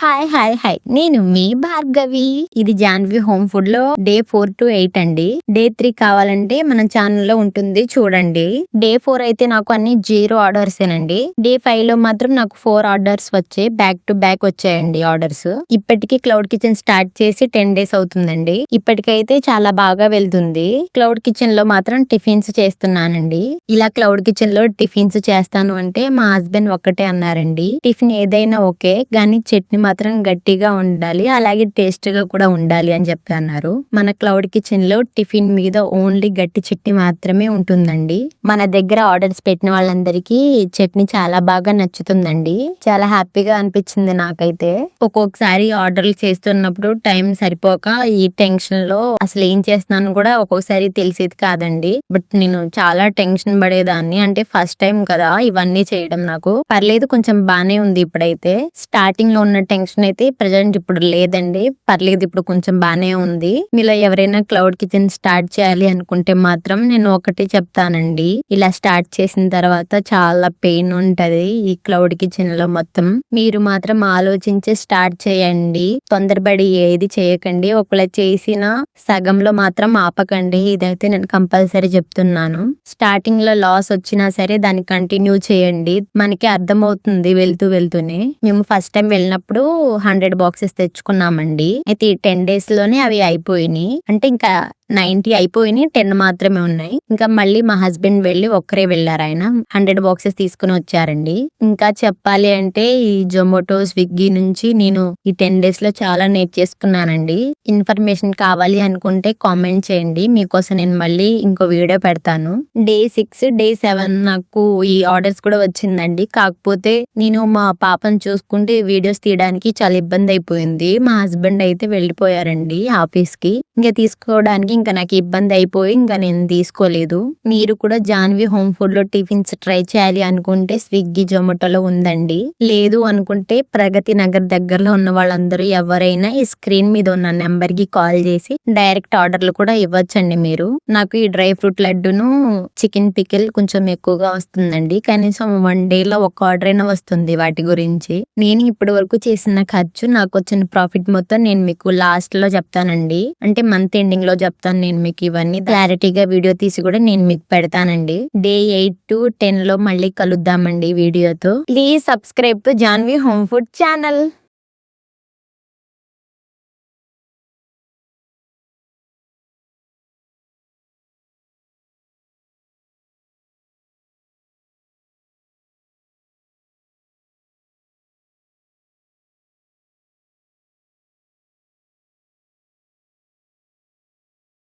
Hi hi hi నేను మీ భార్గవి. ఇది Janhvi home food లో డే 4 to 8 అండి. డే 3 కావాలంటే మన ఛానల్ లో ఉంటుంది చూడండి. డే 4 అయితే నాకు అన్ని 0 ఆర్డర్స్ ఏనండి. డే 5 లో మాత్రం నాకు 4 ఆర్డర్స్ వచ్చాయి. బ్యాక్ టు బ్యాక్ వచ్చాయండి ఆర్డర్స్. ఇప్పటికి క్లౌడ్ కిచెన్ స్టార్ట్ చేసి 10 days అవుతుందండి. ఇప్పటికైతే చాలా బాగా వెళ్తుంది. క్లౌడ్ కిచెన్ లో మాత్రం టిఫిన్స్ చేస్తున్నానండి. ఇలా క్లౌడ్ కిచెన్ లో టిఫిన్స్ చేస్తాను అంటే మా హస్బెండ్ ఒక్కటే అన్నారండి, టిఫిన్ ఏదైనా ఓకే గానీ చట్నీ మాత్రం గట్టిగా ఉండాలి, అలాగే టేస్ట్ గా కూడా ఉండాలి అని చెప్పి అన్నారు. మన క్లౌడ్ కిచెన్ లో టిఫిన్ మీద ఓన్లీ గట్టి చట్నీ మాత్రమే ఉంటుందండి. మన దగ్గర ఆర్డర్స్ పెట్టిన వాళ్ళందరికీ చట్నీ చాలా బాగా నచ్చుతుందండి. చాలా హ్యాపీగా అనిపించింది నాకైతే. ఒక్కొక్కసారి ఆర్డర్లు చేస్తున్నప్పుడు టైం సరిపోక ఈ టెన్షన్ లో అసలు ఏం చేస్తున్నాను కూడా ఒక్కొక్కసారి తెలిసేది కాదండి. బట్ నేను చాలా టెన్షన్ పడేదాన్ని. అంటే ఫస్ట్ టైం కదా ఇవన్నీ చేయడం. నాకు పర్లేదు, కొంచెం బానే ఉంది ఇప్పుడైతే. స్టార్టింగ్ లో ఉన్న టెన్షన్ అయితే ప్రెసెంట్ ఇప్పుడు లేదండి. పర్లేదు, ఇప్పుడు కొంచెం బానే ఉంది. మీలో ఎవరైనా క్లౌడ్ కిచెన్ స్టార్ట్ చేయాలి అనుకుంటే మాత్రం నేను ఒకటి చెప్తానండి, ఇలా స్టార్ట్ చేసిన తర్వాత చాలా పెయిన్ ఉంటది ఈ క్లౌడ్ కిచెన్ లో. మొత్తం మీరు మాత్రం ఆలోచించి స్టార్ట్ చేయండి. తొందరపడి ఏది చేయకండి. ఒకవేళ చేసినా సగంలో మాత్రం ఆపకండి. ఇదైతే నేను కంపల్సరీ చెప్తున్నాను. స్టార్టింగ్ లో లాస్ వచ్చినా సరే దాన్ని కంటిన్యూ చేయండి. మనకి అర్థమవుతుంది వెళ్తూ వెళ్తూనే. మేము ఫస్ట్ టైం వెళ్ళినప్పుడు 100 boxes తెచ్చుకున్నామండి. అయితే ఈ 10 days లోనే అవి అయిపోయినాయి. అంటే ఇంకా 90 అయిపోయినాయి, 10 మాత్రమే ఉన్నాయి. ఇంకా మళ్ళీ మా హస్బెండ్ ఒక్కరే వెళ్ళారు. ఆయన 100 boxes తీసుకుని వచ్చారండి. ఇంకా చెప్పాలి అంటే ఈ జొమాటో, స్విగ్గీ నుంచి నేను ఈ 10 days లో చాలా నేర్చేసుకున్నానండి. ఇన్ఫర్మేషన్ కావాలి అనుకుంటే కామెంట్ చేయండి, మీకోసం నేను మళ్ళీ ఇంకో వీడియో పెడతాను. డే 6, డే 7 నాకు ఈ ఆర్డర్స్ కూడా వచ్చిందండి. కాకపోతే నేను మా పాపను చూసుకుంటే వీడియోస్ తీయడానికి చాలా ఇబ్బంది అయిపోయింది. మా హస్బెండ్ అయితే వెళ్ళిపోయారండి ఆఫీస్ కి. ఇంకా తీసుకోవడానికి ఇంకా నాకు ఇబ్బంది అయిపోయి ఇంకా నేను తీసుకోలేదు. మీరు కూడా జాన్వి హోమ్ ఫుడ్ లో టిఫిన్స్ ట్రై చేయాలి అనుకుంటే స్విగ్గీ, జొమాటోలో ఉందండి. లేదు అనుకుంటే ప్రగతి నగర్ దగ్గరలో ఉన్న వాళ్ళందరూ ఎవరైనా ఈ స్క్రీన్ మీద ఉన్న నెంబర్ కి కాల్ చేసి డైరెక్ట్ ఆర్డర్లు కూడా ఇవ్వచ్చండి మీరు. నాకు ఈ డ్రై ఫ్రూట్ లడ్డును చికెన్ పికిల్ కొంచెం ఎక్కువగా వస్తుందండి. కనీసం 1 day లో ఒక ఆర్డర్ అయినా వస్తుంది వాటి గురించి. నేను ఇప్పటి వరకు చేసిన ఖర్చు, నాకు వచ్చిన ప్రాఫిట్ మొత్తం నేను మీకు లాస్ట్ లో చెప్తానండి. అంటే మంత్ ఎండింగ్ లో చెప్తాను నేను మీకు. ఇవన్నీ క్లారిటీగా వీడియో తీసి కూడా నేను మీకు పెడతానండి. డే 8 to 10 లో మళ్ళీ కలుద్దామండి వీడియోతో. Please subscribe to Janvi home food channel.